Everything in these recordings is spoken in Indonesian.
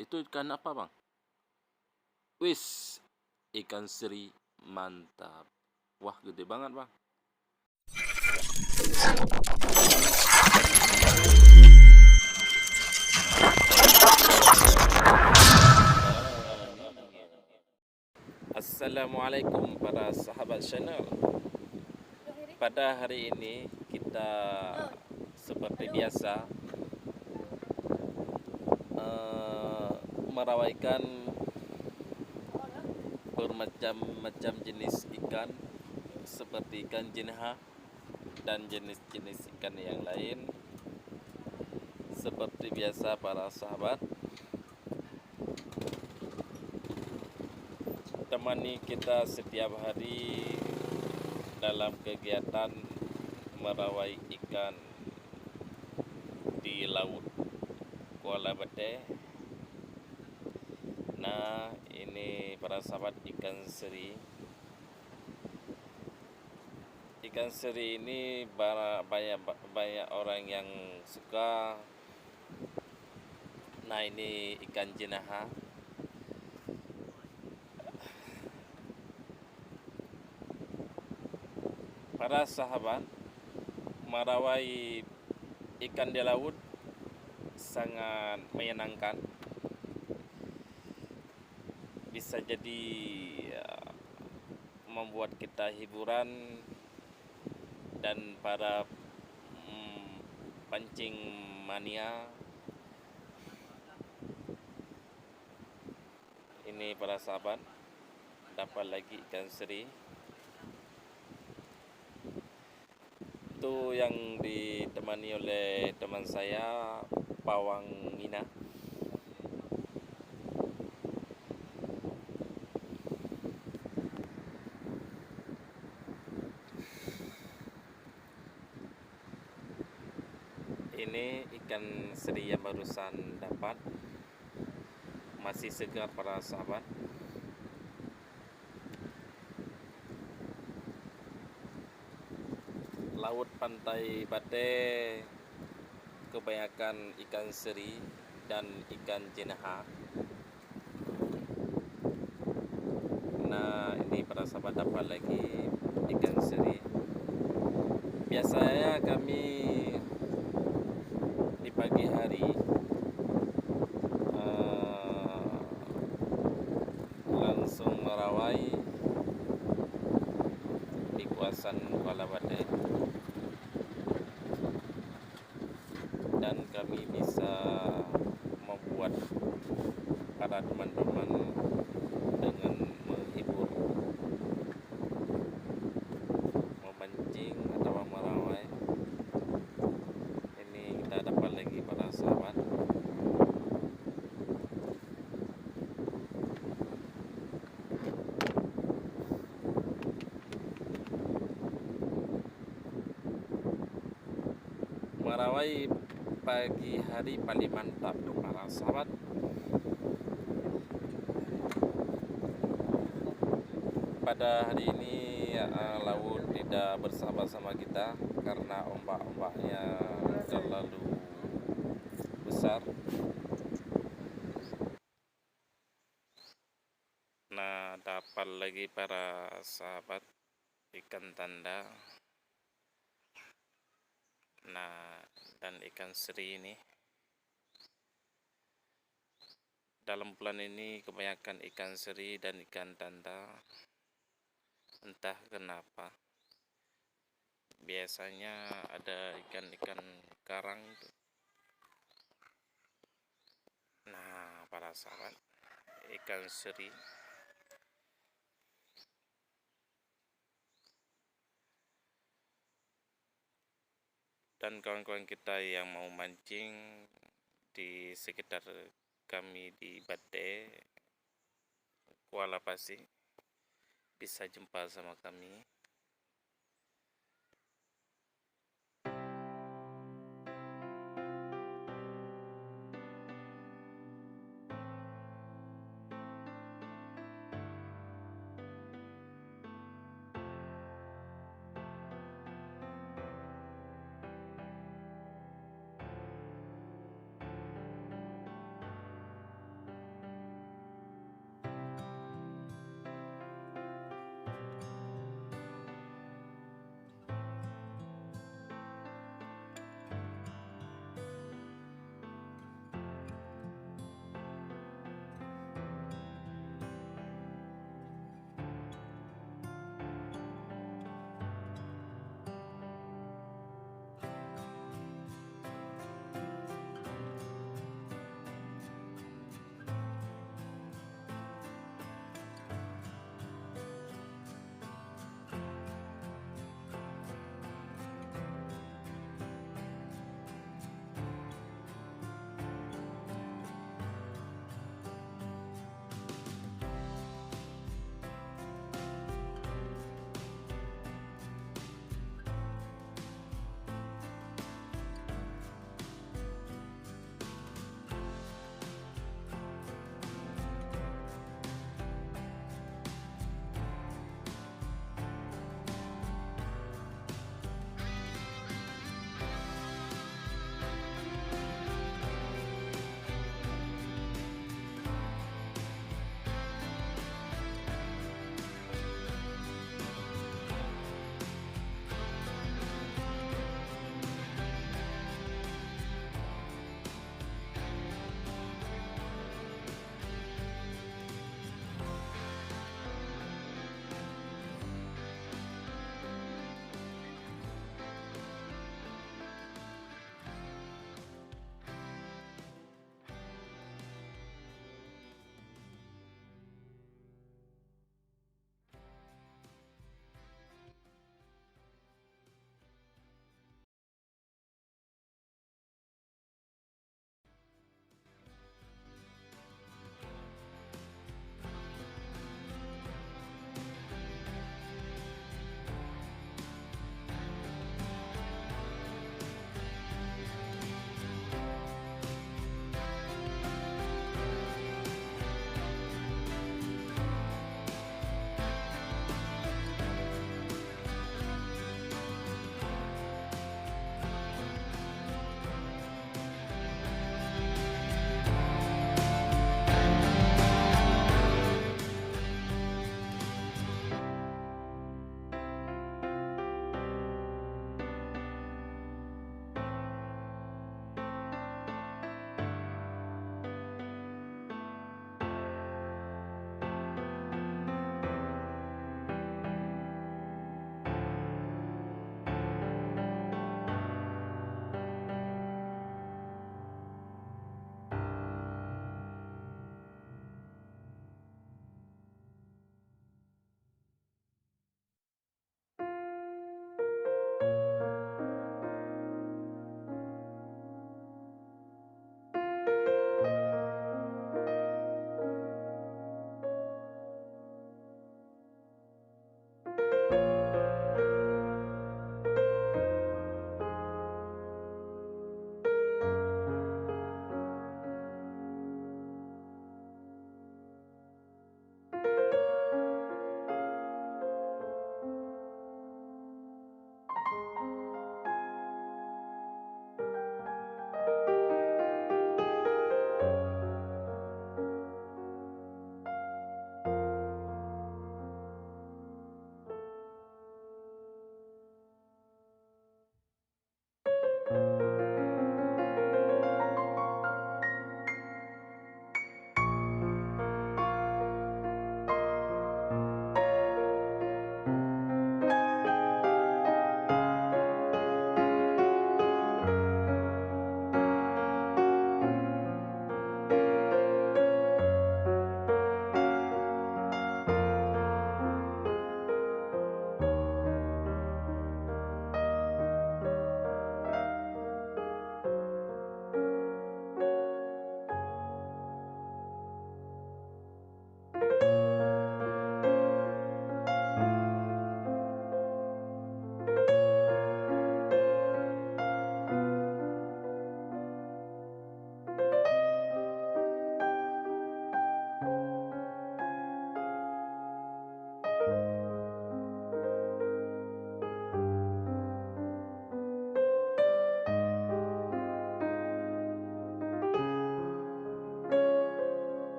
Itu ikan apa, Bang? Wis, ikan seri mantap. Wah, gede banget, Bang. Assalamualaikum para sahabat channel. Pada hari ini kita seperti biasa merawaikan bermacam-macam jenis ikan seperti ikan jenaha dan jenis-jenis ikan yang lain. Seperti biasa para sahabat, temani kita setiap hari dalam kegiatan merawai ikan di laut Kuala Bete. Nah, ini para sahabat ikan seri. Ikan seri ini banyak orang yang suka. Nah, ini ikan jenaha. Para sahabat, merawai ikan di laut sangat menyenangkan. Bisa jadi membuat kita hiburan, dan para pancing mania ini para sahabat dapat lagi ikan seri. Itu yang ditemani oleh teman saya, Pawang Mina. Ini ikan seri yang barusan dapat, masih segar para sahabat. Laut pantai Bate kebanyakan ikan seri dan ikan jenaha. Nah, ini para sahabat dapat lagi ikan seri. Biasanya kami di pagi hari langsung merawai di kawasan Kuala Bate, dan kami bisa membuat para teman-teman dengan menghibur, memancing atau merawai. Ini kita dapat lagi para sahabat. Merawai pagi hari paling mantap para sahabat. Pada hari ini laut tidak bersama-sama kita karena ombak-ombaknya terlalu besar. Nah, dapat lagi para sahabat ikan tanda. Nah, dan ikan seri ini. Dalam bulan ini kebanyakan ikan seri dan ikan tanda. Entah kenapa. Biasanya ada ikan-ikan karang. Nah, para sahabat, ikan seri. Dan kawan-kawan kita yang mau mancing di sekitar kami di Bate, Kuala Pasir, bisa jumpa sama kami.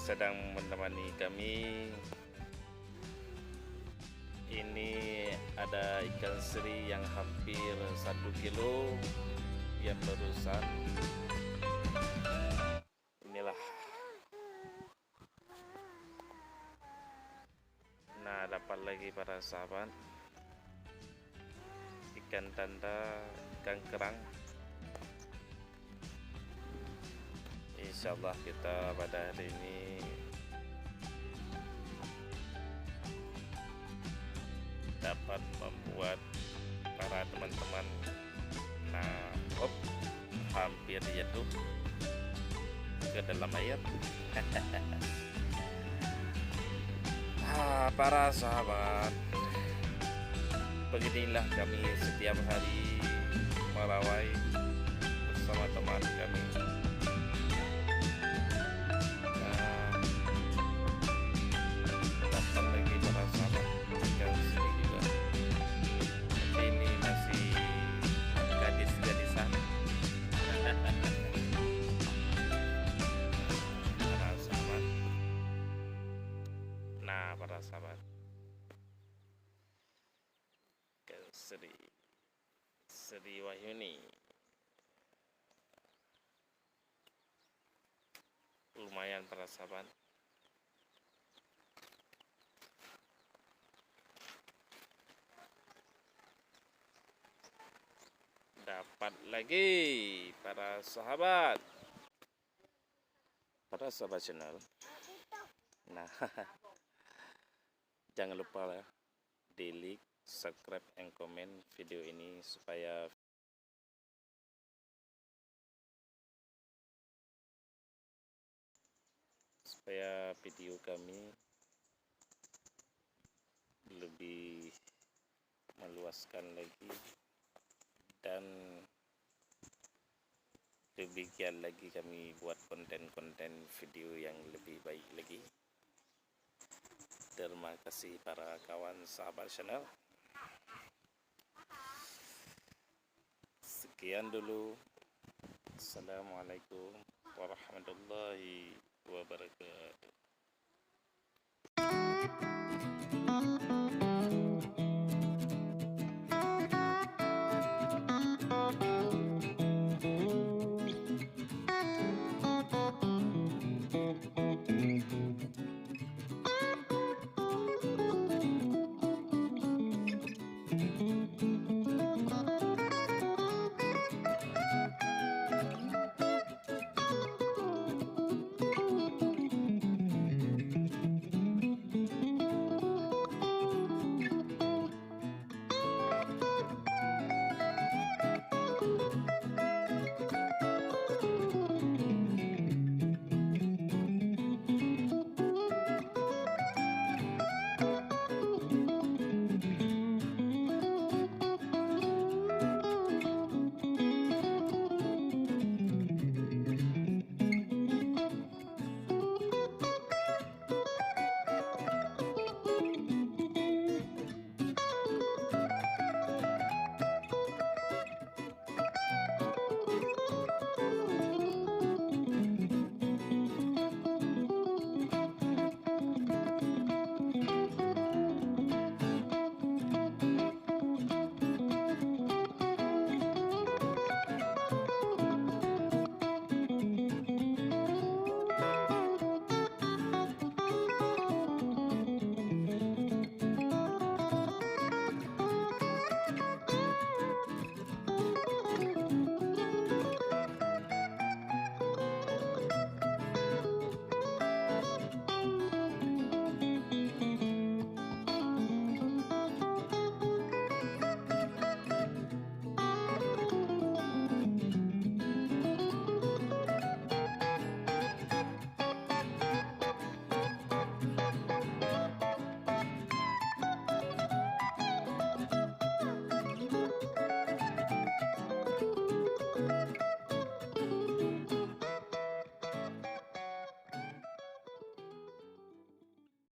sedang menemani kami. Ini ada ikan seri yang hampir 1 kilo yang barusan. Inilah. Nah, dapat lagi para sahabat, ikan tanda, ikan kerang. Insyaallah kita pada hari ini dapat membuat para teman-teman, nah, hampir jatuh ke dalam air. Para sahabat, beginilah kami setiap hari merawai bersama teman kami. Dapat lagi para sahabat ikan sini juga. Tapi ini masih gadis-gadisan. Para sahabat. Nah, para sahabat, ikan Seri Wahyuni. Lumayan para sahabat. Dapat lagi para sahabat channel. Nah, jangan lupa di like, subscribe, and comment video ini supaya video kami lebih meluaskan lagi dan lebih giat lagi kami buat konten-konten video yang lebih baik lagi. Terima kasih para kawan sahabat channel. Sekian dulu. Assalamualaikum warahmatullahi wabarakatuh.